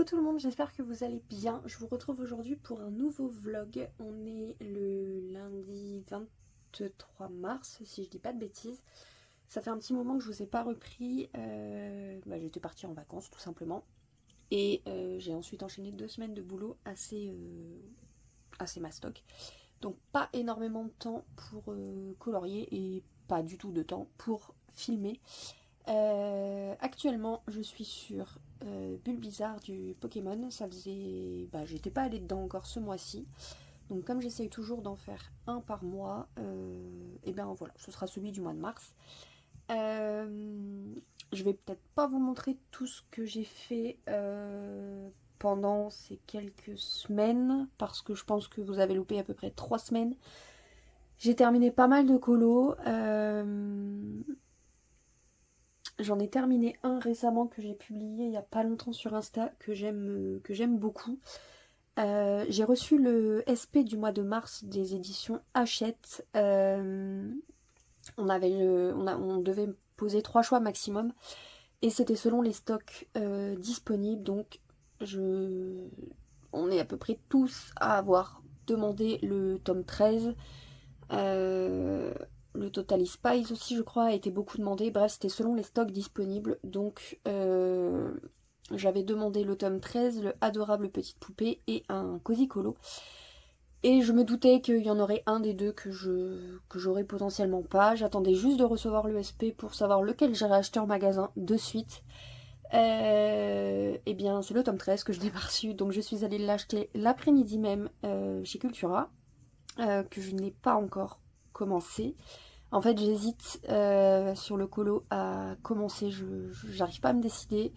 tout le monde, j'espère que vous allez bien. Je vous retrouve aujourd'hui pour un nouveau vlog. On est le lundi 23 mars, si je dis pas de bêtises. Ça fait un petit moment que je vous ai pas repris. J'étais partie en vacances tout simplement. Et j'ai ensuite enchaîné 2 semaines de boulot assez mastoc. Donc pas énormément de temps pour colorier et pas du tout de temps pour filmer. Actuellement, je suis sur Bulbizarre du Pokémon. Ça faisait. J'étais pas allée dedans encore ce mois-ci. Donc, comme j'essaye toujours d'en faire un par mois, et ben voilà, ce sera celui du mois de mars. Je vais peut-être pas vous montrer tout ce que j'ai fait pendant ces quelques semaines, parce que je pense que vous avez loupé à peu près 3 semaines. J'ai terminé pas mal de colos. J'en ai terminé un récemment que j'ai publié il n'y a pas longtemps sur Insta, que j'aime beaucoup. J'ai reçu le SP du mois de mars des éditions Hachette. On devait poser 3 choix maximum et c'était selon les stocks disponibles. Donc on est à peu près tous à avoir demandé le tome 13. Le Total Spies aussi, je crois, a été beaucoup demandé. Bref, c'était selon les stocks disponibles. Donc, j'avais demandé le tome 13, le Adorable Petite Poupée et un Cozy Colo. Et je me doutais qu'il y en aurait un des deux que j'aurais potentiellement pas. J'attendais juste de recevoir le SP pour savoir lequel j'irais acheter en magasin de suite. Et bien, c'est le tome 13 que je n'ai pas reçu. Donc, je suis allée l'acheter l'après-midi même chez Cultura, que je n'ai pas encore commencé. En fait, j'hésite sur le colo à commencer. J'arrive pas à me décider.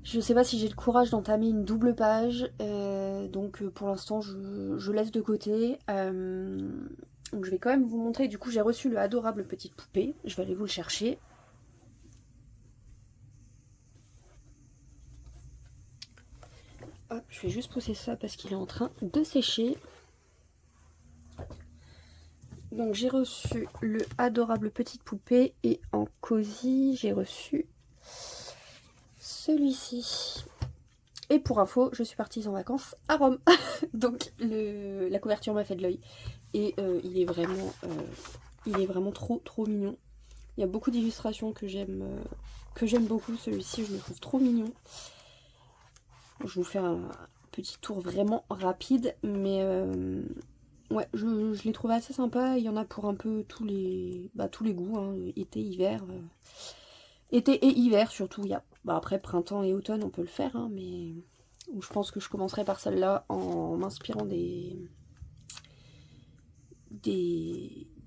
Je sais pas si j'ai le courage d'entamer une double page. Donc pour l'instant, je laisse de côté. Donc je vais quand même vous montrer. Du coup, j'ai reçu le Adorable Petite Poupée. Je vais aller vous le chercher. Hop, je vais juste pousser ça parce qu'il est en train de sécher. Donc j'ai reçu le Adorable Petite Poupée et en cosy, j'ai reçu celui-ci. Et pour info, je suis partie en vacances à Rome. Donc la couverture m'a fait de l'œil. Et il est vraiment trop mignon. Il y a beaucoup d'illustrations que j'aime beaucoup. Celui-ci, je le trouve trop mignon. Je vous fais un petit tour vraiment rapide. Mais ouais, je l'ai trouvé assez sympa. Il y en a pour un peu tous les goûts. Hein, été, hiver. Été et hiver surtout. Il y a, après, printemps et automne, on peut le faire. Hein, mais je pense que je commencerai par celle-là en m'inspirant de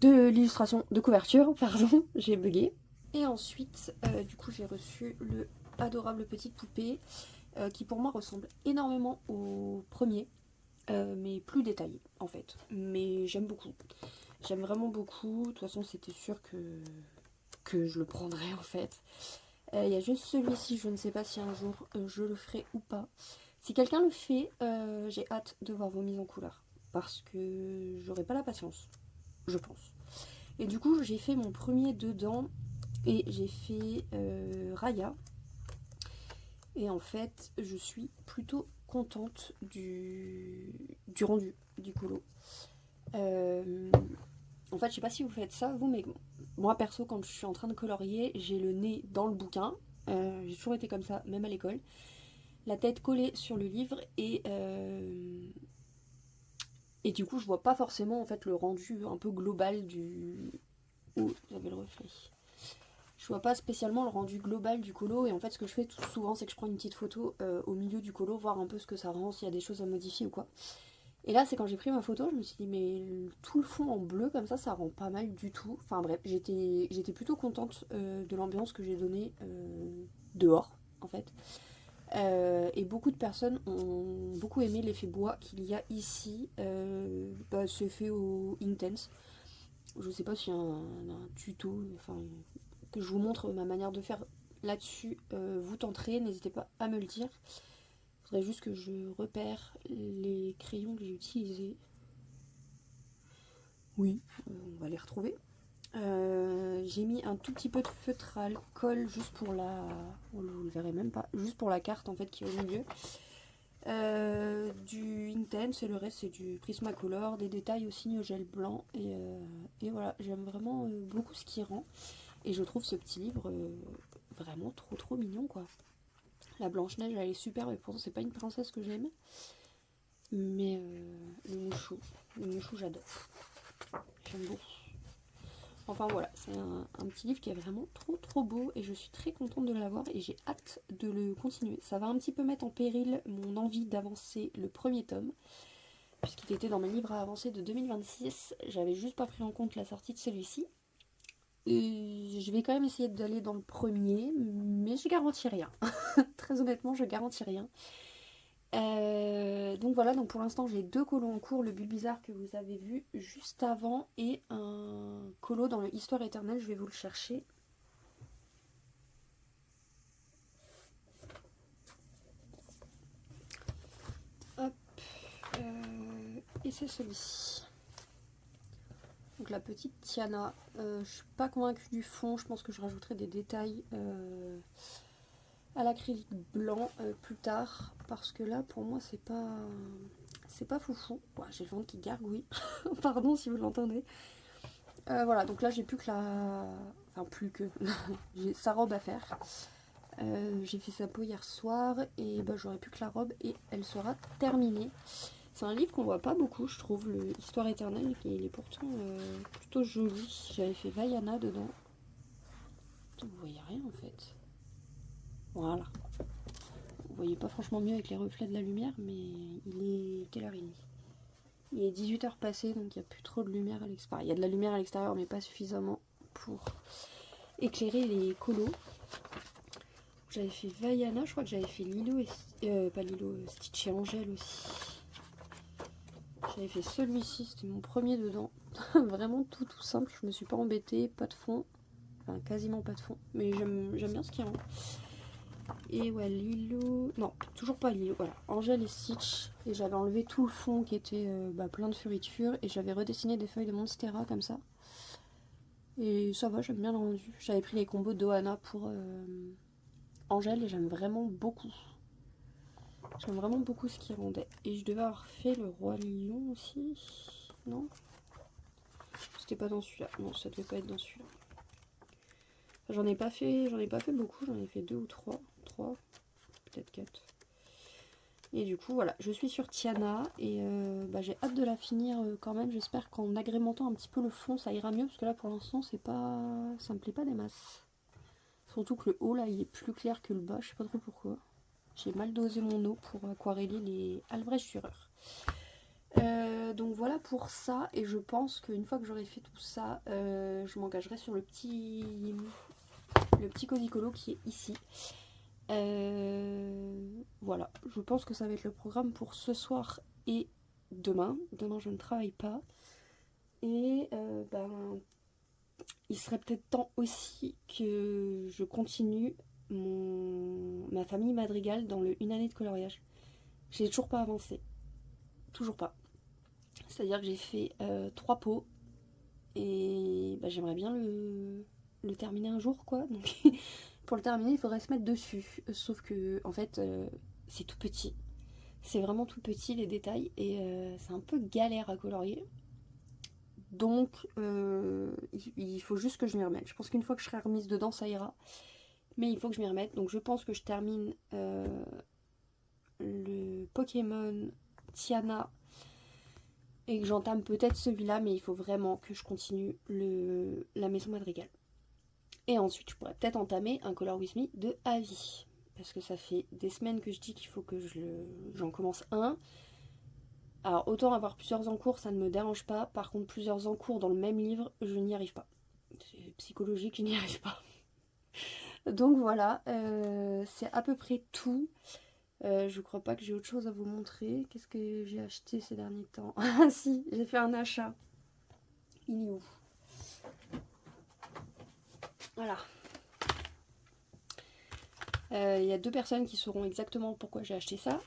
l'illustration de couverture, pardon, j'ai bugué. Et ensuite, du coup, j'ai reçu le Adorable Petite Poupée, qui pour moi ressemble énormément au premier, mais plus détaillé en fait. Mais j'aime beaucoup. J'aime vraiment beaucoup. De toute façon, c'était sûr que je le prendrais en fait. Il y a juste celui-ci, je ne sais pas si un jour je le ferai ou pas. Si quelqu'un le fait, j'ai hâte de voir vos mises en couleur. Parce que j'aurai pas la patience, je pense. Et du coup, j'ai fait mon premier dedans. Et j'ai fait Raya. Et en fait, je suis plutôt contente du rendu du colo. En fait, je sais pas si vous faites ça, vous, mais moi, perso, quand je suis en train de colorier, j'ai le nez dans le bouquin. J'ai toujours été comme ça, même à l'école. La tête collée sur le livre et du coup, je vois pas forcément en fait le rendu un peu global du... Oh, j'avais le reflet. Je vois pas spécialement le rendu global du colo et en fait ce que je fais tout souvent c'est que je prends une petite photo au milieu du colo, voir un peu ce que ça rend, s'il y a des choses à modifier ou quoi. Et là c'est quand j'ai pris ma photo, je me suis dit mais tout le fond en bleu comme ça rend pas mal du tout. Enfin bref, j'étais plutôt contente de l'ambiance que j'ai donnée dehors en fait. Et beaucoup de personnes ont beaucoup aimé l'effet bois qu'il y a ici. C'est fait au Intense. Je sais pas s'il y a un tuto, enfin que je vous montre ma manière de faire là-dessus, vous tenterez, n'hésitez pas à me le dire. Il faudrait juste que je repère les crayons que j'ai utilisés. Oui, on va les retrouver. J'ai mis un tout petit peu de feutre à alcool juste pour la... vous le verrez même pas, juste pour la carte en fait qui est au milieu. Du Intense et le reste c'est du Prismacolor, des détails aussi au gel blanc et voilà, j'aime vraiment beaucoup ce qui rend et je trouve ce petit livre vraiment trop mignon quoi. La Blanche-Neige elle est super mais pourtant c'est pas une princesse que j'aime, mais le mouchou j'adore, j'aime beaucoup. Enfin voilà, c'est un petit livre qui est vraiment trop beau et je suis très contente de l'avoir et j'ai hâte de le continuer. Ça va un petit peu mettre en péril mon envie d'avancer le premier tome, puisqu'il était dans mes livres à avancer de 2026. J'avais juste pas pris en compte la sortie de celui-ci. Et je vais quand même essayer d'aller dans le premier, mais je garantis rien. Très honnêtement, je garantis rien. Donc voilà, donc pour l'instant j'ai 2 colos en cours, le Bulbizarre que vous avez vu juste avant et un colo dans le Histoire éternelle, je vais vous le chercher. Hop, et c'est celui-ci. Donc la petite Tiana, je suis pas convaincue du fond, je pense que je rajouterai des détails à l'acrylique blanc plus tard, parce que là pour moi c'est pas foufou. Ouais, j'ai le ventre qui gargouille, pardon si vous l'entendez. Voilà, donc là j'ai plus que la... Enfin plus que... j'ai sa robe à faire. J'ai fait sa peau hier soir et bah, j'aurai plus que la robe et elle sera terminée. C'est un livre qu'on voit pas beaucoup, je trouve, le Histoire éternelle, et il est pourtant plutôt joli. J'avais fait Vaiana dedans. Vous voyez rien en fait. Voilà. Vous voyez pas franchement mieux avec les reflets de la lumière, mais il est... Quelle heure il est? Il est 18h passé, donc il n'y a plus trop de lumière à l'extérieur. Il y a de la lumière à l'extérieur, mais pas suffisamment pour éclairer les colos. J'avais fait Vaiana, je crois que j'avais fait Lilo et... pas Lilo, Stitch et Angèle aussi. J'avais fait celui-ci, c'était mon premier dedans. Vraiment tout simple, je me suis pas embêtée, pas de fond. Enfin, quasiment pas de fond, mais j'aime bien ce qu'il y a. Et ouais, Lilo... Non, toujours pas Lilo, voilà. Angèle et Stitch. Et j'avais enlevé tout le fond qui était plein de fioritures. Et j'avais redessiné des feuilles de Monstera comme ça. Et ça va, j'aime bien le rendu. J'avais pris les combos d'Ohana pour Angèle et j'aime vraiment beaucoup. J'aime vraiment beaucoup ce qu'il rendait. Et je devais avoir fait le Roi Lion aussi. Non? C'était pas dans celui-là. Non, ça devait pas être dans celui-là. J'en ai pas fait beaucoup, j'en ai fait 2 ou 3. 3, peut-être 4. Et du coup, voilà, je suis sur Tiana et j'ai hâte de la finir quand même. J'espère qu'en agrémentant un petit peu le fond, ça ira mieux. Parce que là, pour l'instant, ça me plaît pas des masses. Surtout que le haut, là, il est plus clair que le bas. Je sais pas trop pourquoi. J'ai mal dosé mon eau pour aquareller les Albrecht Dürer. Donc voilà pour ça. Et je pense qu'une fois que j'aurai fait tout ça, je m'engagerai sur le petit Cozy Colo qui est ici. Voilà, je pense que ça va être le programme pour ce soir et demain. Demain, je ne travaille pas. Et il serait peut-être temps aussi que je continue ma famille Madrigal dans le 1 année de coloriage. J'ai toujours pas avancé. Toujours pas. C'est-à-dire que j'ai fait 3 pots. Et j'aimerais bien le terminer un jour, quoi. Donc... Pour le terminer, il faudrait se mettre dessus. Sauf que, en fait, c'est tout petit. C'est vraiment tout petit, les détails. Et c'est un peu galère à colorier. Donc, il faut juste que je m'y remette. Je pense qu'une fois que je serai remise dedans, ça ira. Mais il faut que je m'y remette. Donc, je pense que je termine le Pokémon Tiana. Et que j'entame peut-être celui-là. Mais il faut vraiment que je continue la Maison Madrigal. Et ensuite, je pourrais peut-être entamer un Color With Me de Avis. Parce que ça fait des semaines que je dis qu'il faut que j'en commence un. Alors, autant avoir plusieurs encours, ça ne me dérange pas. Par contre, plusieurs encours dans le même livre, je n'y arrive pas. C'est psychologique, je n'y arrive pas. Donc voilà, c'est à peu près tout. Je crois pas que j'ai autre chose à vous montrer. Qu'est-ce que j'ai acheté ces derniers temps? Ah si, j'ai fait un achat. Il est où? Voilà. Il y a 2 personnes qui sauront exactement pourquoi j'ai acheté ça.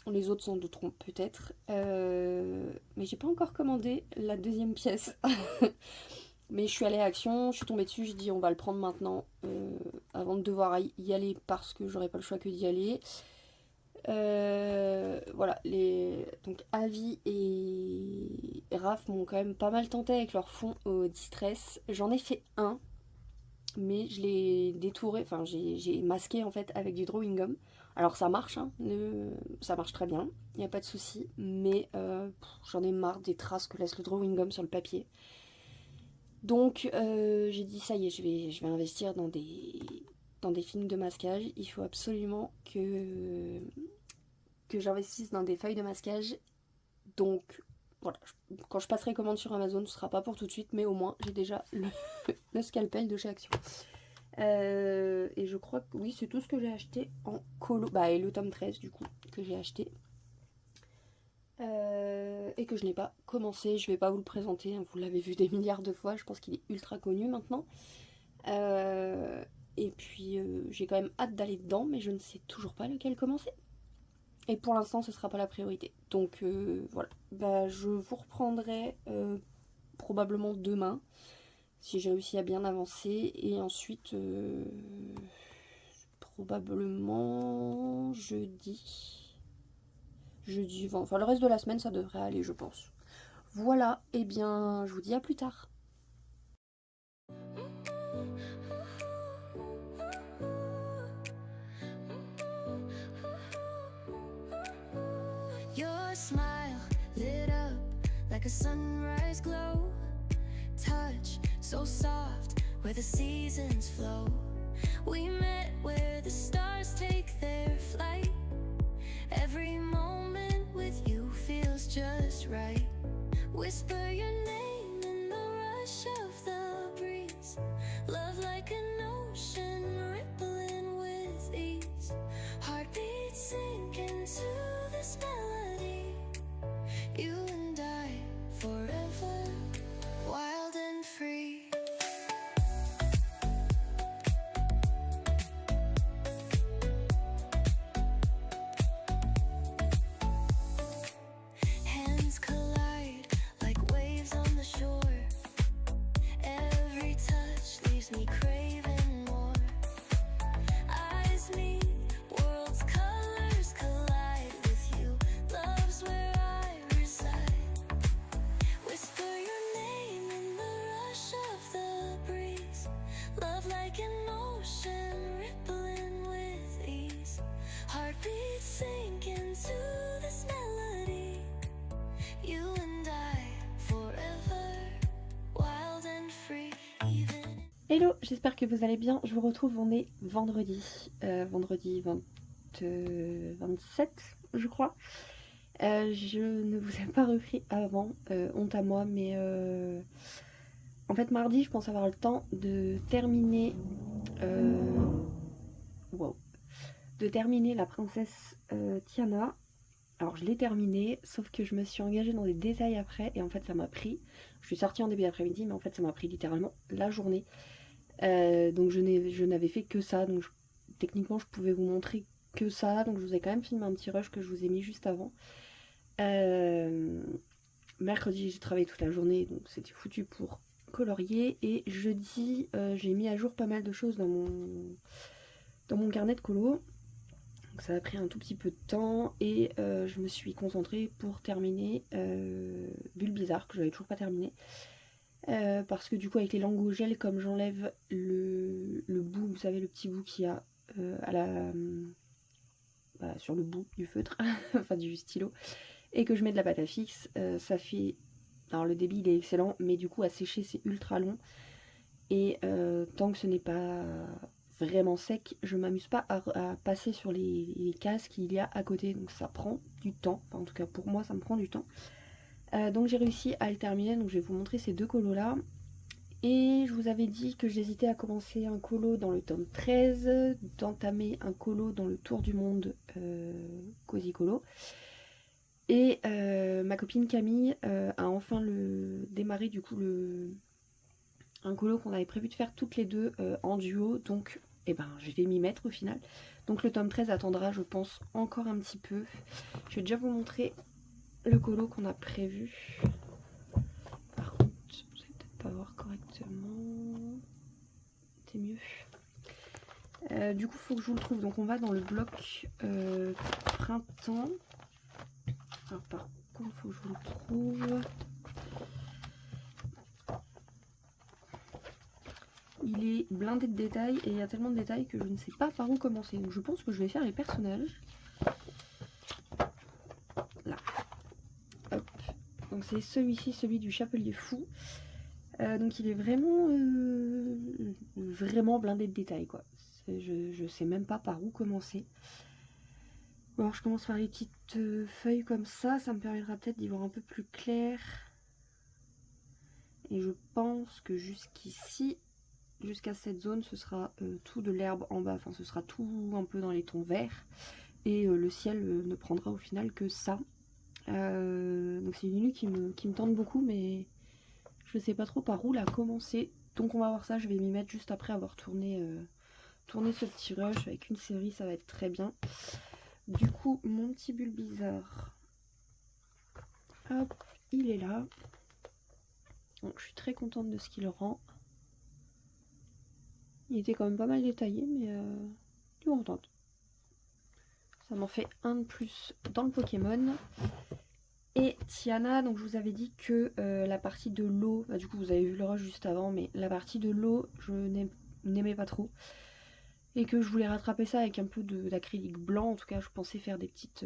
Les autres s'en douteront peut-être. Mais j'ai pas encore commandé la deuxième pièce. Mais je suis allée à Action, je suis tombée dessus, j'ai dit on va le prendre maintenant avant de devoir y aller parce que j'aurais pas le choix que d'y aller. Voilà, donc Avi et Raph m'ont quand même pas mal tenté avec leur fond au distress. J'en ai fait un, mais je l'ai détouré, enfin j'ai masqué en fait avec du drawing gum. Alors ça marche, hein, ça marche très bien, il n'y a pas de souci, mais j'en ai marre des traces que laisse le drawing gum sur le papier. Donc j'ai dit ça y est, je vais investir dans des films de masquage. Il faut absolument que j'investisse dans des feuilles de masquage. Donc voilà, quand je passerai commande sur Amazon, ce sera pas pour tout de suite, mais au moins j'ai déjà le scalpel de chez Action. Et je crois que oui, c'est tout ce que j'ai acheté en colo. Bah, et le tome 13 du coup, que j'ai acheté. Et que je n'ai pas commencé. Je vais pas vous le présenter, hein, vous l'avez vu des milliards de fois. Je pense qu'il est ultra connu maintenant. Et puis j'ai quand même hâte d'aller dedans, mais je ne sais toujours pas lequel commencer. Et pour l'instant, ce sera pas la priorité. Donc voilà. Bah, je vous reprendrai probablement demain, si j'ai réussi à bien avancer. Et ensuite, probablement jeudi. Enfin le reste de la semaine, ça devrait aller, je pense. Voilà, et bien, je vous dis à plus tard. Your smile lit up like a sunrise glow. Touch so soft where the seasons flow. We met where the stars take their flight. Every moment with you feels just right. Whisper your name in the rush of the breeze. Love like an ocean rippling with ease. Heartbeats sink into this melody. You and I forever, wild and free. Hands collide like waves on the shore. Every touch leaves me craving more. Eyes meet, worlds colors collide with you. Love's where I reside. Whisper your name in the rush of the breeze. Love like an ocean rippling with ease. Heartbeats sink into this melody. You and I forever, wild and free. Hello, j'espère que vous allez bien. Je vous retrouve, on est vendredi. Vendredi 27, je crois. Je ne vous ai pas repris avant, honte à moi, mais en fait mardi je pense avoir le temps de terminer wow, de terminer la princesse Tiana. Alors je l'ai terminé, sauf que je me suis engagée dans des détails après, et en fait ça m'a pris, je suis sortie en début d'après-midi, mais en fait ça m'a pris littéralement la journée. Donc je n'avais fait que ça, donc techniquement je pouvais vous montrer que ça, donc je vous ai quand même filmé un petit rush que je vous ai mis juste avant. Mercredi j'ai travaillé toute la journée, donc c'était foutu pour colorier, et jeudi j'ai mis à jour pas mal de choses dans mon carnet de colo. Donc ça a pris un tout petit peu de temps, et je me suis concentrée pour terminer Bulle Bizarre, que j'avais toujours pas terminé. Parce que du coup avec les langues au gel, comme j'enlève le bout, vous savez le petit bout qu'il y a sur le bout du feutre, enfin du stylo, et que je mets de la pâte à fixe, ça fait... Alors le débit il est excellent, mais du coup à sécher c'est ultra long, et tant que ce n'est pas vraiment sec, je m'amuse pas à passer sur les cases qu'il y a à côté, donc ça prend du temps, enfin en tout cas pour moi ça me prend du temps. Donc j'ai réussi à le terminer, donc je vais vous montrer ces deux colos là. Et je vous avais dit que j'hésitais à commencer un colo dans le tome 13, d'entamer un colo dans le tour du monde Cozy Colo. Et ma copine Camille a enfin démarré du coup un colo qu'on avait prévu de faire toutes les deux en duo, donc eh ben, je vais m'y mettre au final. Donc le tome 13 attendra, je pense, encore un petit peu. Je vais déjà vous montrer le colo qu'on a prévu. Par contre, vous allez peut-être pas voir correctement. C'est mieux. Du coup, il faut que je vous le trouve. Donc, on va dans le bloc printemps. Alors, par contre, il faut que je vous le trouve. Il est blindé de détails et il y a tellement de détails que je ne sais pas par où commencer. Donc, je pense que je vais faire les personnages. Là. Hop. Donc, c'est celui-ci, celui du Chapelier Fou. Donc, il est vraiment, vraiment blindé de détails, quoi. Je sais même pas par où commencer. Bon, alors je commence par les petites feuilles comme ça me permettra peut-être d'y voir un peu plus clair. Et je pense que jusqu'ici, jusqu'à cette zone, ce sera tout de l'herbe en bas, enfin ce sera tout un peu dans les tons verts. Et le ciel ne prendra au final que ça. Donc c'est une tenue qui me tente beaucoup, mais je sais pas trop par où la commencer. Donc on va voir ça, je vais m'y mettre juste après avoir tourné ce petit rush avec une série, ça va être très bien. Du coup, mon petit Bulbizarre, hop, il est là. Donc, je suis très contente de ce qu'il rend. Il était quand même pas mal détaillé, mais je suis contente. Ça m'en fait un de plus dans le Pokémon. Et Tiana, donc je vous avais dit que la partie de l'eau, du coup vous avez vu le rush juste avant, mais la partie de l'eau, je n'aimais pas trop. Et que je voulais rattraper ça avec un peu d'acrylique blanc. En tout cas, je pensais faire des petites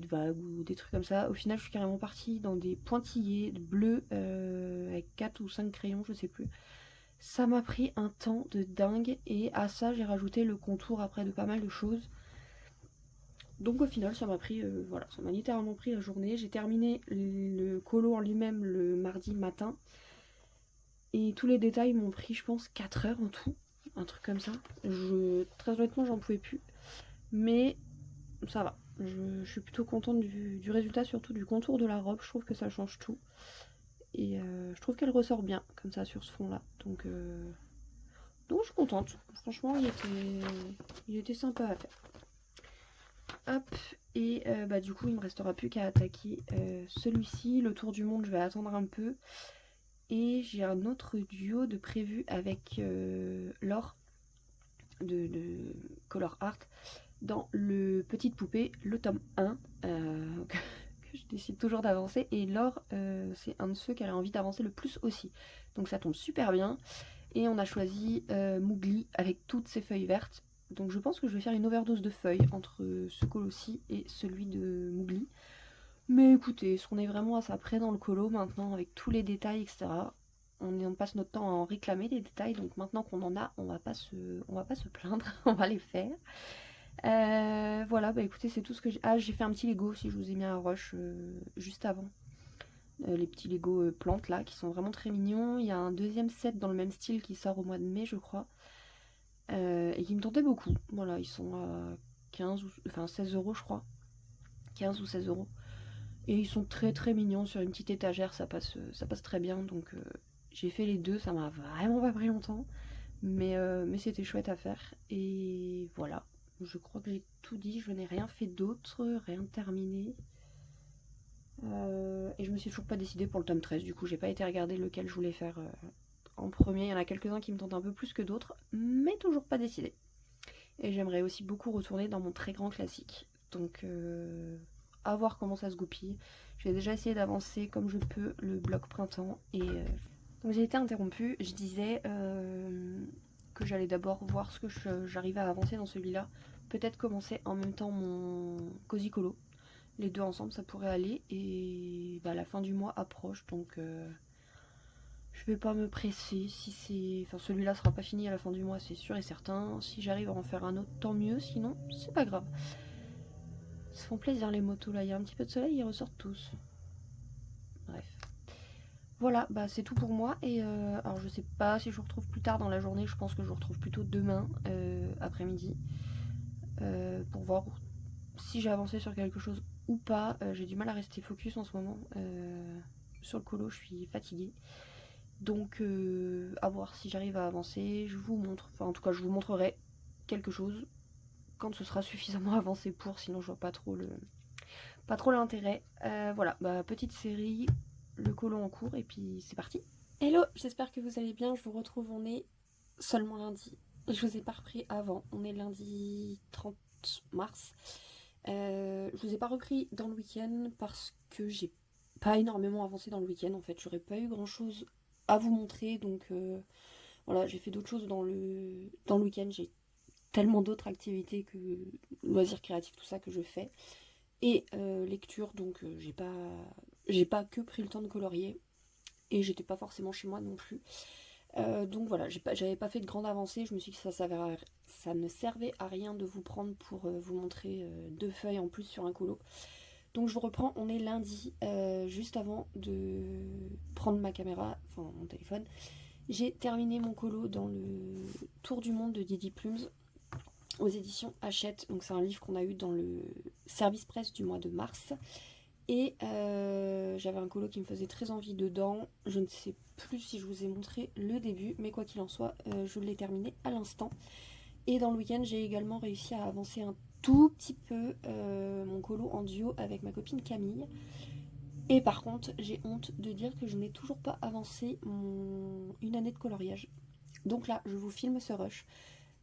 vagues ou des trucs comme ça. Au final, je suis carrément partie dans des pointillés bleus avec 4 ou 5 crayons, je sais plus. Ça m'a pris un temps de dingue. Et à ça, j'ai rajouté le contour après de pas mal de choses. Donc au final, ça m'a pris, voilà, ça m'a littéralement pris la journée. J'ai terminé le colo en lui-même le mardi matin. Et tous les détails m'ont pris, je pense, 4 heures en tout. Un truc comme ça. Très honnêtement, j'en pouvais plus. Mais ça va. Je suis plutôt contente du résultat, surtout du contour de la robe. Je trouve que ça change tout. Et je trouve qu'elle ressort bien, comme ça, sur ce fond-là. Donc je suis contente. Franchement, il était sympa à faire. Hop. Et du coup, il me restera plus qu'à attaquer celui-ci. Le tour du monde, je vais attendre un peu. Et j'ai un autre duo de prévu avec Laure de Color Art dans le Petite Poupée, le tome 1 que je décide toujours d'avancer. Et Laure, c'est un de ceux qui a envie d'avancer le plus aussi. Donc ça tombe super bien. Et on a choisi Mowgli avec toutes ses feuilles vertes. Donc je pense que je vais faire une overdose de feuilles entre ce colo-ci et celui de Mowgli. Mais écoutez, est-ce qu'on est vraiment à ça près dans le colo maintenant avec tous les détails, etc. On passe notre temps à en réclamer des détails, donc maintenant qu'on en a, on va pas se plaindre, on va les faire. Voilà, bah écoutez, c'est tout ce que j'ai. Ah, j'ai fait un petit Lego aussi, je vous ai mis un rush juste avant. Les petits Lego plantes là, qui sont vraiment très mignons. Il y a un deuxième set dans le même style qui sort au mois de mai, je crois. Et qui me tentait beaucoup. Voilà, ils sont à 16 euros, je crois. 15 ou 16 euros. Et ils sont très très mignons sur une petite étagère, ça passe très bien. Donc j'ai fait les deux, ça m'a vraiment pas pris longtemps. Mais c'était chouette à faire. Et voilà, je crois que j'ai tout dit, je n'ai rien fait d'autre, rien terminé. Et je me suis toujours pas décidée pour le tome 13, du coup j'ai pas été regarder lequel je voulais faire en premier. Il y en a quelques-uns qui me tentent un peu plus que d'autres, mais toujours pas décidée. Et j'aimerais aussi beaucoup retourner dans mon très grand classique. Donc à voir comment ça se goupille. Je vais déjà essayer d'avancer comme je peux le bloc printemps. Et donc j'ai été interrompue. Je disais que j'allais d'abord voir ce que j'arrivais à avancer dans celui-là. Peut-être commencer en même temps mon Cozy Colo. Les deux ensemble, ça pourrait aller. Et la fin du mois approche, donc je vais pas me presser. Celui-là sera pas fini à la fin du mois, c'est sûr et certain. Si j'arrive à en faire un autre, tant mieux. Sinon, c'est pas grave. Ils se font plaisir les motos là. Il y a un petit peu de soleil, ils ressortent tous. Bref. Voilà, c'est tout pour moi. Et alors je sais pas si je vous retrouve plus tard dans la journée. Je pense que je vous retrouve plutôt demain après-midi pour voir si j'ai avancé sur quelque chose ou pas. J'ai du mal à rester focus en ce moment. Sur le colo, je suis fatiguée. Donc à voir si j'arrive à avancer. Je vous montre, enfin en tout cas je vous montrerai quelque chose quand ce sera suffisamment avancé pour, sinon je vois pas trop l'intérêt. Voilà, petite série, le colo en cours et puis c'est parti. Hello, j'espère que vous allez bien, je vous retrouve, on est seulement lundi. Je vous ai pas repris avant, on est lundi 30 mars. Je vous ai pas repris dans le week-end parce que j'ai pas énormément avancé dans le week-end en fait. J'aurais pas eu grand chose à vous montrer donc voilà, j'ai fait d'autres choses dans le week-end. J'ai tellement d'autres activités que loisirs créatifs, tout ça que je fais. Et lecture, donc j'ai pas que pris le temps de colorier. Et j'étais pas forcément chez moi non plus. Donc voilà, j'avais pas fait de grande avancée. Je me suis dit que ça ne servait à rien de vous prendre pour vous montrer 2 feuilles en plus sur un colo. Donc je vous reprends, on est lundi, juste avant de prendre ma caméra, enfin mon téléphone. J'ai terminé mon colo dans le Tour du monde de Didi Plumes aux éditions Hachette. Donc c'est un livre qu'on a eu dans le service presse du mois de mars. Et j'avais un colo qui me faisait très envie dedans. Je ne sais plus si je vous ai montré le début, mais quoi qu'il en soit, je l'ai terminé à l'instant. Et dans le week-end, j'ai également réussi à avancer un tout petit peu mon colo en duo avec ma copine Camille. Et par contre, j'ai honte de dire que je n'ai toujours pas avancé une année de coloriage. Donc là, je vous filme ce rush.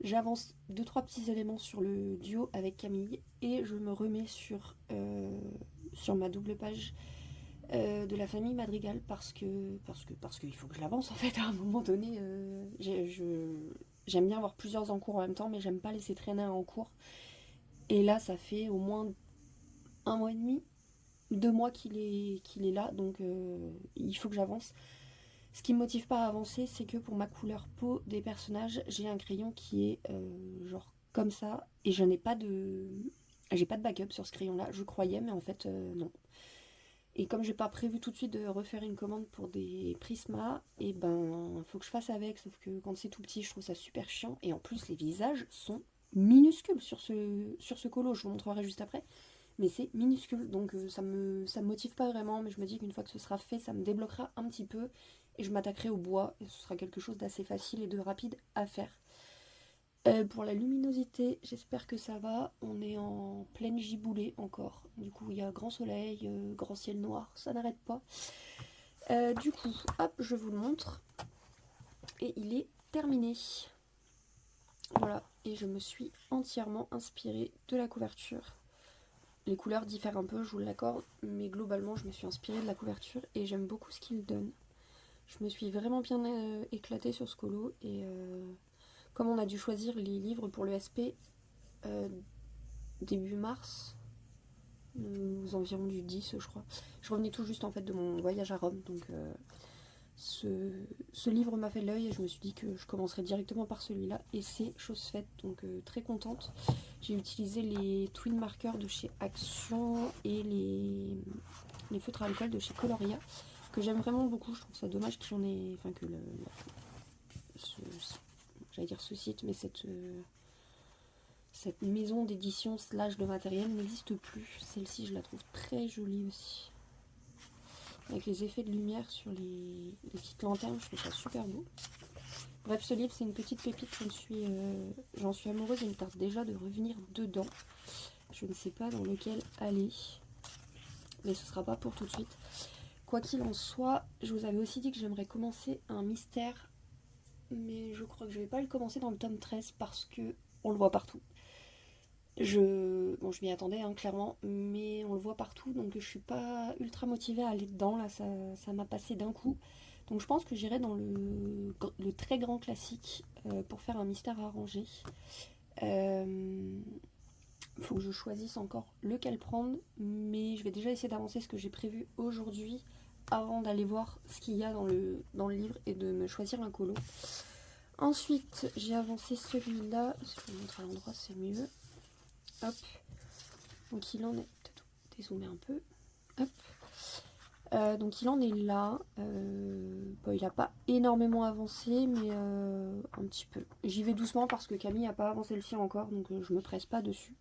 J'avance 2-3 petits éléments sur le duo avec Camille et je me remets sur ma double page de la famille Madrigal parce qu'il faut que je l'avance en fait à un moment donné. J'aime bien avoir plusieurs en cours en même temps, mais j'aime pas laisser traîner un en cours. Et là, ça fait au moins 1 mois et demi, 2 mois qu'il est là, donc il faut que j'avance. Ce qui me motive pas à avancer, c'est que pour ma couleur peau des personnages, j'ai un crayon qui est genre comme ça, et j'ai pas de backup sur ce crayon-là. Je croyais, mais en fait non. Et comme j'ai pas prévu tout de suite de refaire une commande pour des Prisma, et ben faut que je fasse avec, sauf que quand c'est tout petit, je trouve ça super chiant. Et en plus, les visages sont minuscules sur ce colo, je vous montrerai juste après. Mais c'est minuscule, donc ça me motive pas vraiment, mais je me dis qu'une fois que ce sera fait, ça me débloquera un petit peu, et je m'attaquerai au bois, et ce sera quelque chose d'assez facile et de rapide à faire. Pour la luminosité, j'espère que ça va, on est en pleine giboulée encore, du coup il y a grand soleil, grand ciel noir, ça n'arrête pas. Du coup, hop, je vous le montre, et il est terminé. Voilà, et je me suis entièrement inspirée de la couverture. Les couleurs diffèrent un peu, je vous l'accorde, mais globalement je me suis inspirée de la couverture et j'aime beaucoup ce qu'il donne. Je me suis vraiment bien éclatée sur ce colo et comme on a dû choisir les livres pour le SP début mars, aux environs du 10 je crois, je revenais tout juste en fait de mon voyage à Rome, donc ce livre m'a fait l'œil et je me suis dit que je commencerais directement par celui-là et c'est chose faite, donc très contente. J'ai utilisé les twin markers de chez Action et les feutres à alcool de chez Coloria que j'aime vraiment beaucoup. Je trouve ça dommage qu'il y en ait, enfin que j'allais dire ce site, mais cette maison d'édition / de matériel n'existe plus. Celle-ci je la trouve très jolie aussi. Avec les effets de lumière sur les petites lanternes, je trouve ça super beau. Bref, ce livre, c'est une petite pépite, j'en suis amoureuse, il me tarde déjà de revenir dedans. Je ne sais pas dans lequel aller, mais ce sera pas pour tout de suite. Quoi qu'il en soit, je vous avais aussi dit que j'aimerais commencer un mystère, mais je crois que je vais pas le commencer dans le tome 13 parce que on le voit partout. Je m'y attendais clairement, mais on le voit partout, donc je suis pas ultra motivée à aller dedans, là ça m'a passé d'un coup. Donc je pense que j'irai dans le très grand classique pour faire un mystère arrangé. Faut que je choisisse encore lequel prendre, mais je vais déjà essayer d'avancer ce que j'ai prévu aujourd'hui avant d'aller voir ce qu'il y a dans le livre et de me choisir un colo. Ensuite, j'ai avancé celui-là, si je vous montre à l'endroit c'est mieux. Hop, donc il en est, peut-être dézoomer un peu, hop, donc il en est là, bon, il n'a pas énormément avancé, mais un petit peu. J'y vais doucement parce que Camille n'a pas avancé le sien encore, donc je me presse pas dessus.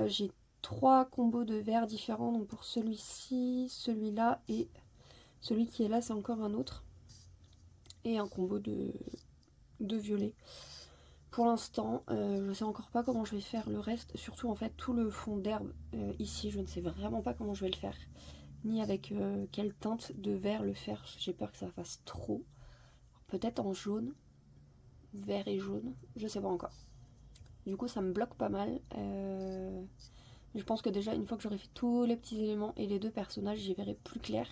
J'ai 3 combos de verres différents, donc pour celui-ci, celui-là et celui qui est là, c'est encore un autre. Et un combo de violet. Pour l'instant, je sais encore pas comment je vais faire le reste, surtout en fait tout le fond d'herbe ici, je ne sais vraiment pas comment je vais le faire. ni avec quelle teinte de vert le faire. J'ai peur que ça fasse trop. Peut-être en jaune, vert et jaune, je sais pas encore. Du coup ça me bloque pas mal. Je pense que déjà une fois que j'aurai fait tous les petits éléments et les deux personnages, j'y verrai plus clair.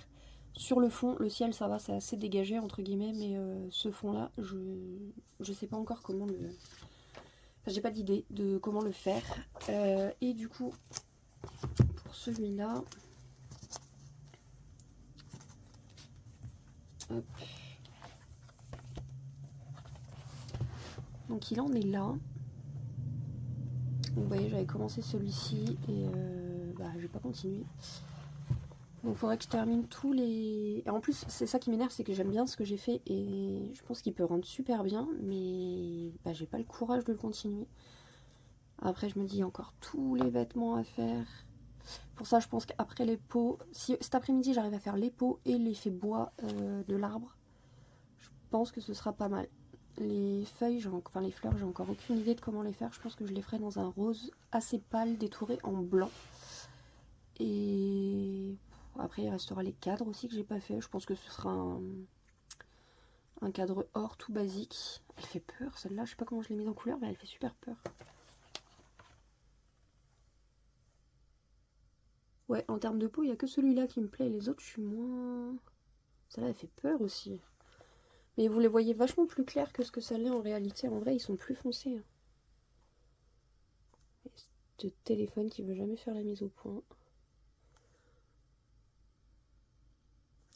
Sur le fond, le ciel ça va, c'est assez dégagé entre guillemets, mais ce fond là, je sais pas encore comment le... Enfin, j'ai pas d'idée de comment le faire. Et du coup, pour celui-là... Hop. Donc il en est là. Donc, vous voyez, j'avais commencé celui-ci et j'ai pas continué. Donc il faudrait que je termine tous les... Et en plus, c'est ça qui m'énerve, c'est que j'aime bien ce que j'ai fait et je pense qu'il peut rendre super bien, mais j'ai pas le courage de le continuer. Après, je me dis, il y a encore tous les vêtements à faire. Pour ça, je pense qu'après les peaux... Si cet après-midi, j'arrive à faire les peaux et l'effet bois de l'arbre, je pense que ce sera pas mal. Les feuilles, enfin les fleurs, j'ai encore aucune idée de comment les faire. Je pense que je les ferai dans un rose assez pâle, détouré en blanc. Et après, il restera les cadres aussi que j'ai pas fait. Je pense que ce sera un cadre or tout basique. Elle fait peur celle-là, je sais pas comment je l'ai mise en couleur, mais elle fait super peur. Ouais, en termes de peau, il n'y a que celui-là qui me plaît. Les autres, je suis moins... Celle-là, elle fait peur aussi. Mais vous les voyez vachement plus clairs que ce que ça l'est en réalité. En vrai, ils sont plus foncés. Ce téléphone qui veut jamais faire la mise au point.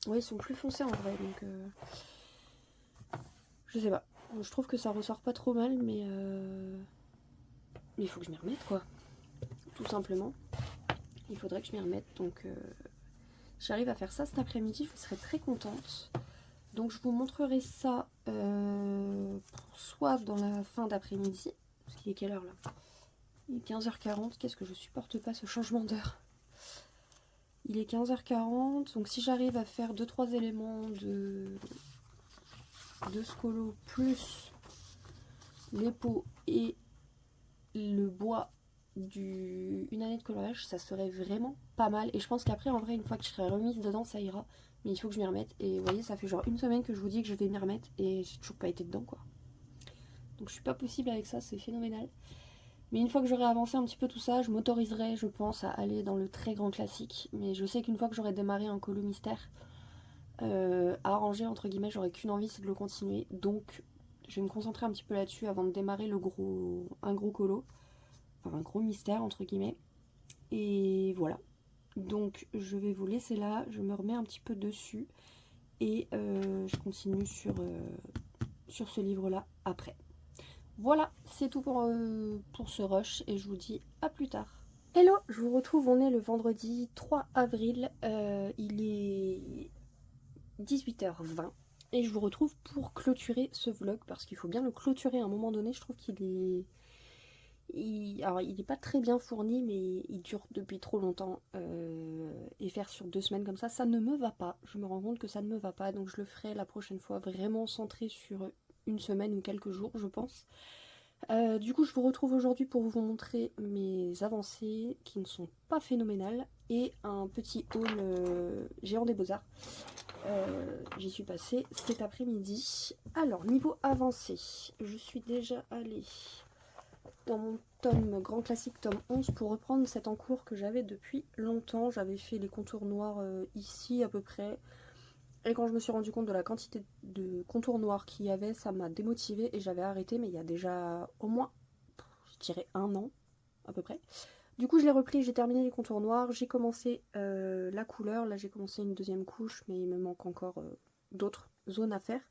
Ouais, ils sont plus foncés en vrai, donc... Je sais pas. Je trouve que ça ressort pas trop mal, mais il faut que je m'y remette, quoi. Tout simplement. Il faudrait que je m'y remette, donc... J'arrive à faire ça cet après-midi, je serais très contente. Donc je vous montrerai ça soit dans la fin d'après-midi. Parce qu'il est quelle heure là? Il est 15h40, qu'est-ce que je supporte pas ce changement d'heure. Il est 15h40, donc si j'arrive à faire 2-3 éléments de ce colo plus les peaux et le bois une année de coloriage, ça serait vraiment pas mal. Et je pense qu'après, en vrai, une fois que je serai remise dedans, ça ira. Mais il faut que je m'y remette. Et vous voyez, ça fait genre une semaine que je vous dis que je vais m'y remettre et j'ai toujours pas été dedans, quoi. Donc je suis pas possible avec ça, c'est phénoménal. Mais une fois que j'aurai avancé un petit peu tout ça, je m'autoriserai, je pense, à aller dans le très grand classique. Mais je sais qu'une fois que j'aurai démarré un colo mystère, à ranger, entre guillemets, j'aurai qu'une envie, c'est de le continuer. Donc je vais me concentrer un petit peu là-dessus avant de démarrer un gros colo. Enfin, un gros mystère, entre guillemets. Et voilà. Donc je vais vous laisser là, je me remets un petit peu dessus et je continue sur ce livre-là après. Voilà, c'est tout pour ce rush et je vous dis à plus tard. Hello, je vous retrouve, on est le vendredi 3 avril, il est 18h20 et je vous retrouve pour clôturer ce vlog parce qu'il faut bien le clôturer à un moment donné, je trouve qu'il est... Alors il n'est pas très bien fourni mais il dure depuis trop longtemps et faire sur 2 semaines comme ça ne me va pas. Je me rends compte que ça ne me va pas, donc je le ferai la prochaine fois vraiment centré sur une semaine ou quelques jours je pense. Du coup je vous retrouve aujourd'hui pour vous montrer mes avancées qui ne sont pas phénoménales et un petit haul géant des beaux-arts. J'y suis passée cet après-midi. Alors niveau avancée, je suis déjà allée dans mon tome grand classique tome 11 pour reprendre cet en cours que j'avais depuis longtemps. J'avais fait les contours noirs ici à peu près. Et quand je me suis rendu compte de la quantité de contours noirs qu'il y avait, ça m'a démotivée et j'avais arrêté. Mais il y a déjà au moins, je dirais 1 an à peu près. Du coup je l'ai repris, j'ai terminé les contours noirs. J'ai commencé la couleur. Là j'ai commencé une deuxième couche mais il me manque encore d'autres zones à faire.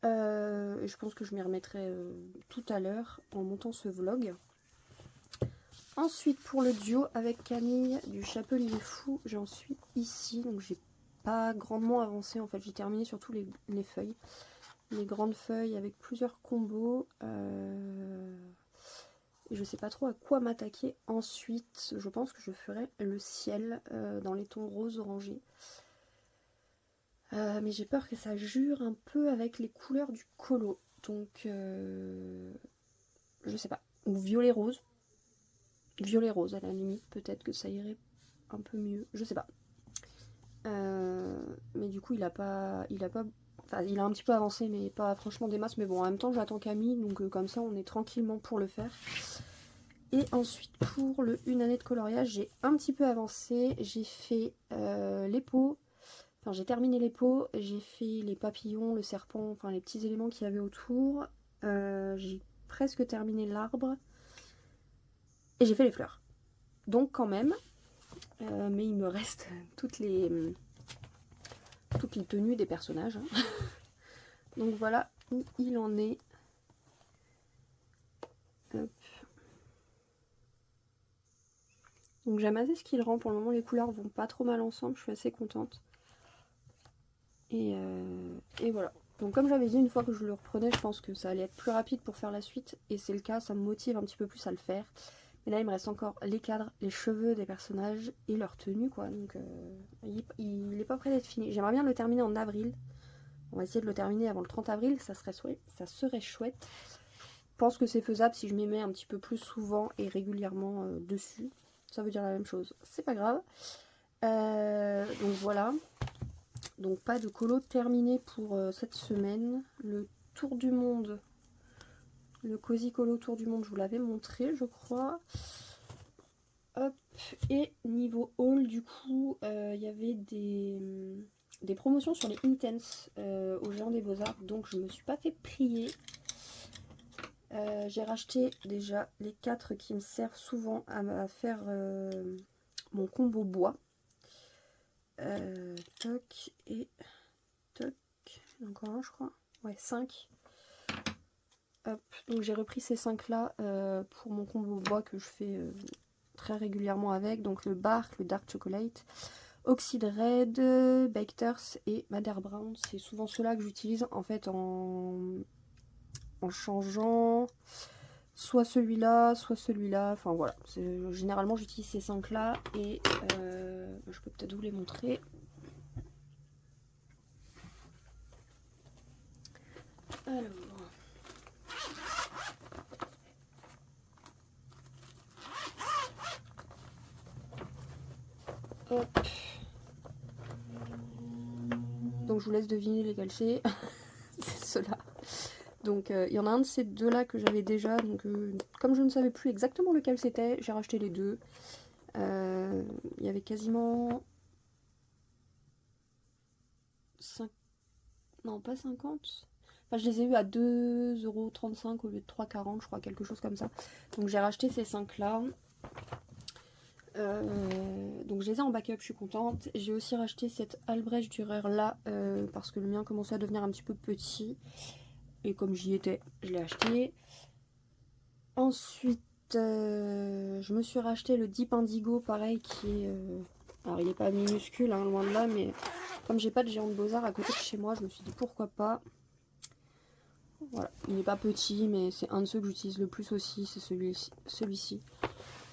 Je pense que je m'y remettrai tout à l'heure en montant ce vlog. Ensuite pour le duo avec Camille du Chapelier Fou, j'en suis ici, donc j'ai pas grandement avancé en fait, j'ai terminé surtout les feuilles, les grandes feuilles avec plusieurs combos et je sais pas trop à quoi m'attaquer ensuite. Je pense que je ferai le ciel dans les tons rose orangé. Mais j'ai peur que ça jure un peu avec les couleurs du colo. Donc, je sais pas. Ou violet rose. Violet rose à la limite, peut-être que ça irait un peu mieux. Je sais pas. Mais du coup enfin, il a un petit peu avancé, mais pas franchement des masses. Mais bon, en même temps, j'attends Camille, donc comme ça, on est tranquillement pour le faire. Et ensuite, pour le 1 année de coloriage, j'ai un petit peu avancé. J'ai fait les peaux. Enfin, j'ai terminé les peaux. J'ai fait les papillons, le serpent, enfin les petits éléments qu'il y avait autour. J'ai presque terminé l'arbre. Et j'ai fait les fleurs. Donc quand même. Mais il me reste toutes les tenues des personnages. Donc voilà où il en est. Hop. Donc j'aime assez ce qu'il rend. Pour le moment, les couleurs vont pas trop mal ensemble. Je suis assez contente. Et voilà. Donc comme j'avais dit, une fois que je le reprenais, je pense que ça allait être plus rapide pour faire la suite. Et c'est le cas, ça me motive un petit peu plus à le faire. Mais là, il me reste encore les cadres, les cheveux des personnages et leur tenue, quoi. Donc il est pas prêt d'être fini. J'aimerais bien le terminer en avril. On va essayer de le terminer avant le 30 avril, ça serait chouette. Je pense que c'est faisable si je m'y mets un petit peu plus souvent et régulièrement dessus. Ça veut dire la même chose, c'est pas grave. Donc voilà. Donc pas de colo terminé pour cette semaine. Le tour du monde, le Cozy Colo Tour du monde, je vous l'avais montré, je crois. Hop. Et niveau haul, du coup, il y avait des promotions sur les Intense au Géant des Beaux-Arts, donc je me suis pas fait prier. J'ai racheté déjà les 4 qui me servent souvent à faire mon combo bois. Toc et toc. Encore un, je crois. Ouais, 5. Hop. Donc j'ai repris ces 5 là pour mon combo bois que je fais très régulièrement avec. Donc le Bark, le Dark Chocolate, Oxide Red, Bakers et Madder Brown. C'est souvent ceux-là que j'utilise en fait en changeant soit celui-là, soit celui-là. Enfin voilà. Généralement j'utilise ces 5 là et je peux peut-être vous les montrer. Alors. Hop. Donc je vous laisse deviner lesquels c'est. C'est ceux-là. Donc il y en a un de ces deux-là que j'avais déjà. Donc comme je ne savais plus exactement lequel c'était, j'ai racheté les deux. Il y avait quasiment 5... Non, pas 50. Enfin, je les ai eu à 2,35€ au lieu de 3,40€, je crois, quelque chose comme ça. Donc j'ai racheté ces 5-là. Donc je les ai en backup, je suis contente. J'ai aussi racheté cette Albrecht Dürer là parce que le mien commençait à devenir un petit peu petit. Et comme j'y étais, je l'ai acheté. Ensuite, je me suis racheté le Deep Indigo, pareil, qui est... alors il n'est pas minuscule, hein, loin de là, mais comme j'ai pas de Géant de Beaux-Arts à côté de chez moi, je me suis dit pourquoi pas. Voilà, il n'est pas petit, mais c'est un de ceux que j'utilise le plus aussi, c'est celui-ci.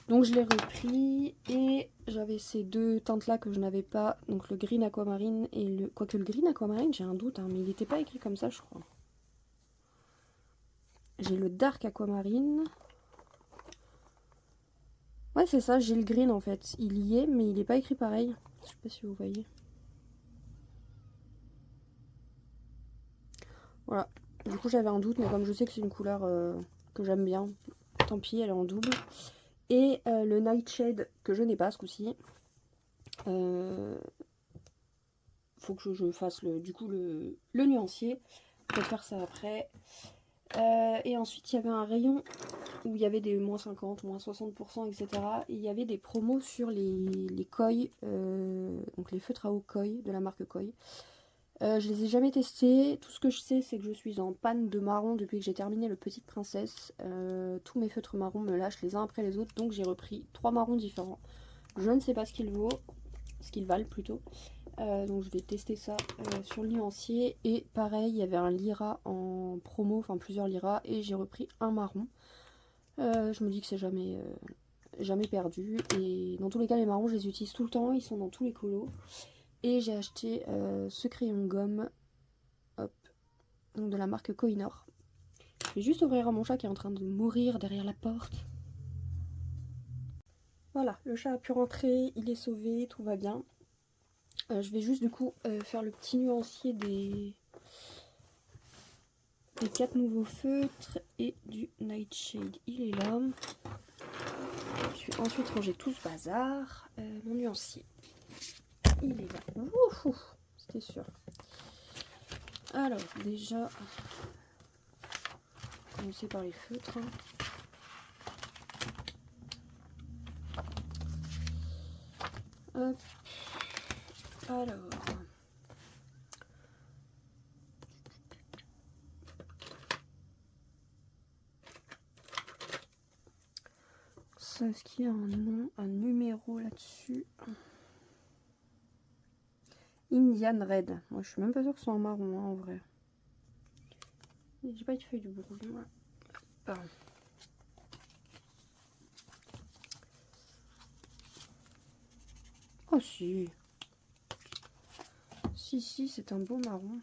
Donc je l'ai repris et j'avais ces deux teintes là que je n'avais pas, donc le Green Aquamarine et le... Quoique le Green Aquamarine, j'ai un doute, hein, mais il n'était pas écrit comme ça, je crois. J'ai le Dark Aquamarine. Ouais, c'est ça, j'ai le Green en fait. Il y est, mais il n'est pas écrit pareil. Je sais pas si vous voyez. Voilà. Du coup, j'avais un doute, mais comme je sais que c'est une couleur que j'aime bien, tant pis, elle est en double. Et le Nightshade que je n'ai pas ce coup-ci. Faut que je fasse du coup le nuancier. Je vais faire ça après. Et ensuite, il y avait un rayon où il y avait des moins 50, moins 60%, etc. Et il y avait des promos sur les koi, donc les feutres à eau koi de la marque koi. Je les ai jamais testés. Tout ce que je sais, c'est que je suis en panne de marron depuis que j'ai terminé le Petite Princesse. Tous mes feutres marrons me lâchent les uns après les autres, donc j'ai repris 3 marrons différents. Je ne sais pas ce qu'ils valent plutôt. Donc je vais tester ça sur le nuancier. Et pareil, il y avait un Lyra en promo, enfin plusieurs Lyra, et j'ai repris un marron. Je me dis que c'est jamais perdu. Et dans tous les cas, les marrons, je les utilise tout le temps, ils sont dans tous les colos. Et j'ai acheté ce crayon gomme, hop, donc de la marque Kohinoor. Je vais juste ouvrir à mon chat qui est en train de mourir derrière la porte. Voilà, le chat a pu rentrer, il est sauvé, tout va bien. Je vais juste du coup faire le petit nuancier des 4 nouveaux feutres et du Nightshade. Il est là. Je vais ensuite ranger tout ce bazar. Mon nuancier, il est là. Ouh, c'était sûr. Alors déjà, commencer par les feutres. Hop. Alors. Ça, est-ce qu'il y a un nom, un numéro là-dessus? Indian Red. Moi, je suis même pas sûre que ce soit en marron, hein, en vrai. J'ai pas de feuille de brouillon. Pardon. Oh si. Si, c'est un beau marron.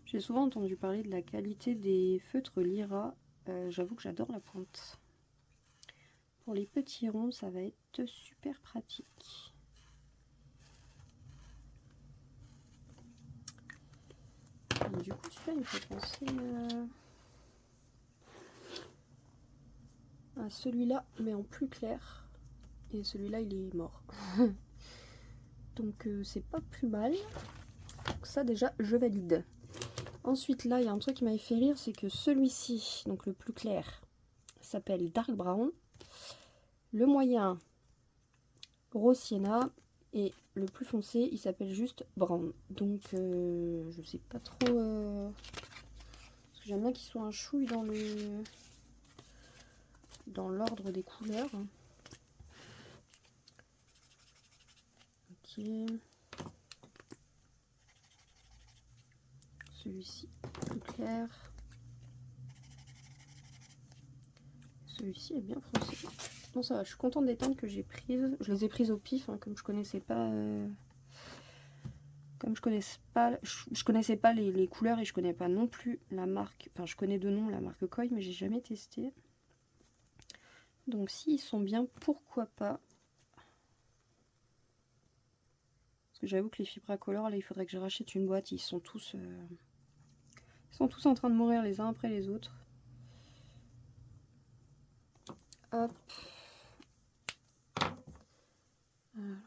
J'ai souvent entendu parler de la qualité des feutres Lyra. J'avoue que j'adore la pointe. Pour les petits ronds, ça va être super pratique. Et du coup, celui-là, il me fait penser à celui-là, mais en plus clair. Et celui-là, il est mort. Donc, c'est pas plus mal. Donc ça, déjà, je valide. Ensuite, là, il y a un truc qui m'avait fait rire, c'est que celui-ci, donc le plus clair, s'appelle Dark Brown. Le moyen, Rose Sienna. Et le plus foncé, il s'appelle juste Brown. Donc, je sais pas trop... Parce que j'aime bien qu'il soit un chouille dans l'ordre des couleurs. Ok. Celui-ci, plus clair. Celui-ci est bien foncé. Bon, ça va, je suis contente des teintes que j'ai prises. Je les ai prises au pif, hein, comme je connaissais pas... Comme je connaissais pas les couleurs et je connais pas non plus la marque. Enfin, je connais de nom la marque Koi, mais j'ai jamais testé. Donc, s'ils sont bien, pourquoi pas. Parce que j'avoue que les Fibracolor, là, il faudrait que je rachète une boîte. Ils sont tous en train de mourir les uns après les autres. Hop. Alors.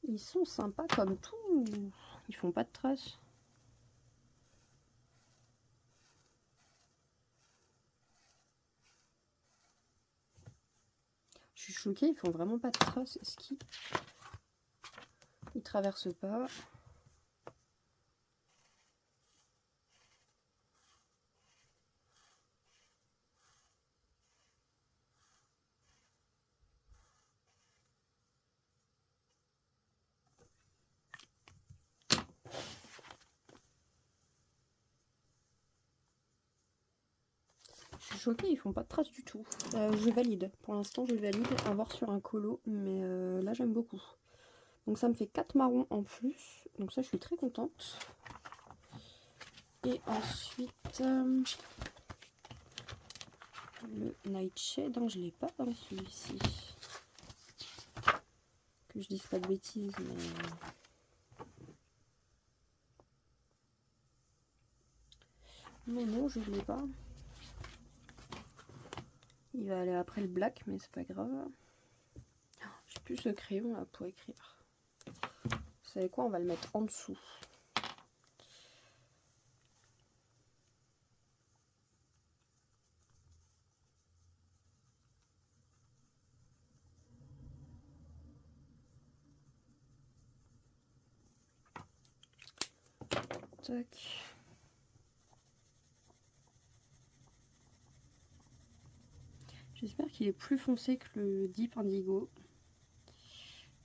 Ils sont sympas comme tout. Ils font pas de traces. Je suis choquée, ils font vraiment pas de traces. Est-ce qu'ils traversent pas? Je suis choquée, ils font pas de traces du tout. Je valide. Pour l'instant, je valide. À voir sur un colo, mais là, j'aime beaucoup. Donc, ça me fait 4 marrons en plus. Donc, ça, je suis très contente. Et ensuite, le Nightshade. Non, je l'ai pas dans celui-ci. Que je dise pas de bêtises, mais... non, je ne l'ai pas. Il va aller après le black, mais c'est pas grave. J'ai plus ce crayon là pour écrire. Vous savez quoi, on va le mettre en dessous. Tac. J'espère qu'il est plus foncé que le Deep Indigo.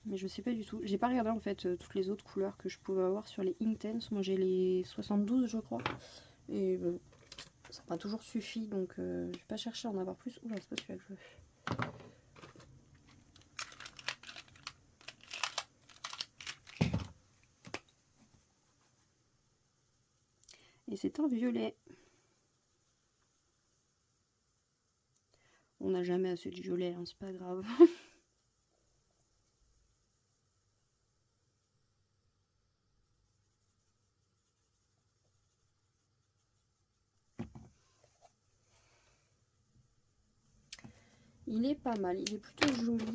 Mais je sais pas du tout. J'ai pas regardé en fait toutes les autres couleurs que je pouvais avoir sur les Intense. Moi j'ai les 72 je crois. Et ça m'a toujours suffi, donc je vais pas chercher à en avoir plus. Oula, c'est pas celui-là que je veux. Et c'est un violet. On n'a jamais assez de violet, hein, c'est pas grave. Il est pas mal, il est plutôt joli.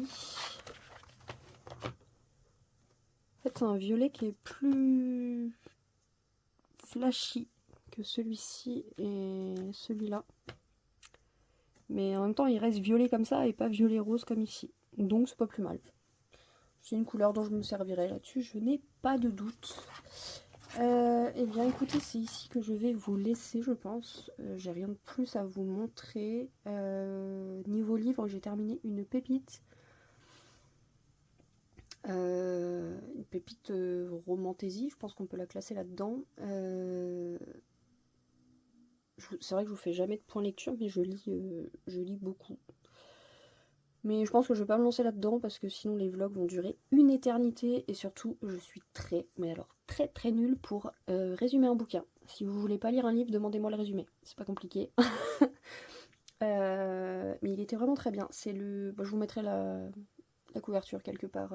En fait, c'est un violet qui est plus flashy que celui-ci et celui-là. Mais en même temps, il reste violet comme ça et pas violet rose comme ici. Donc, c'est pas plus mal. C'est une couleur dont je me servirai là-dessus, je n'ai pas de doute. Eh bien, écoutez, c'est ici que je vais vous laisser, je pense. J'ai rien de plus à vous montrer. Niveau livre, j'ai terminé une pépite. Une pépite romantaisie, je pense qu'on peut la classer là-dedans. C'est vrai que je vous fais jamais de point lecture, mais je lis beaucoup. Mais je pense que je vais pas me lancer là-dedans parce que sinon les vlogs vont durer une éternité et surtout je suis très nulle pour résumer un bouquin. Si vous voulez pas lire un livre, demandez-moi le résumé, c'est pas compliqué. Mais il était vraiment très bien. C'est je vous mettrai la couverture quelque part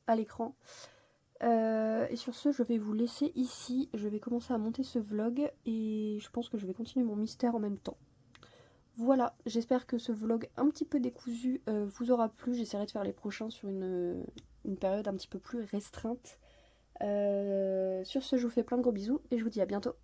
à l'écran. Et sur ce, je vais vous laisser ici. Je vais commencer à monter ce vlog et je pense que je vais continuer mon mystère en même temps. Voilà, j'espère que ce vlog un petit peu décousu vous aura plu. J'essaierai de faire les prochains sur une période un petit peu plus restreinte. Sur ce, je vous fais plein de gros bisous et je vous dis à bientôt.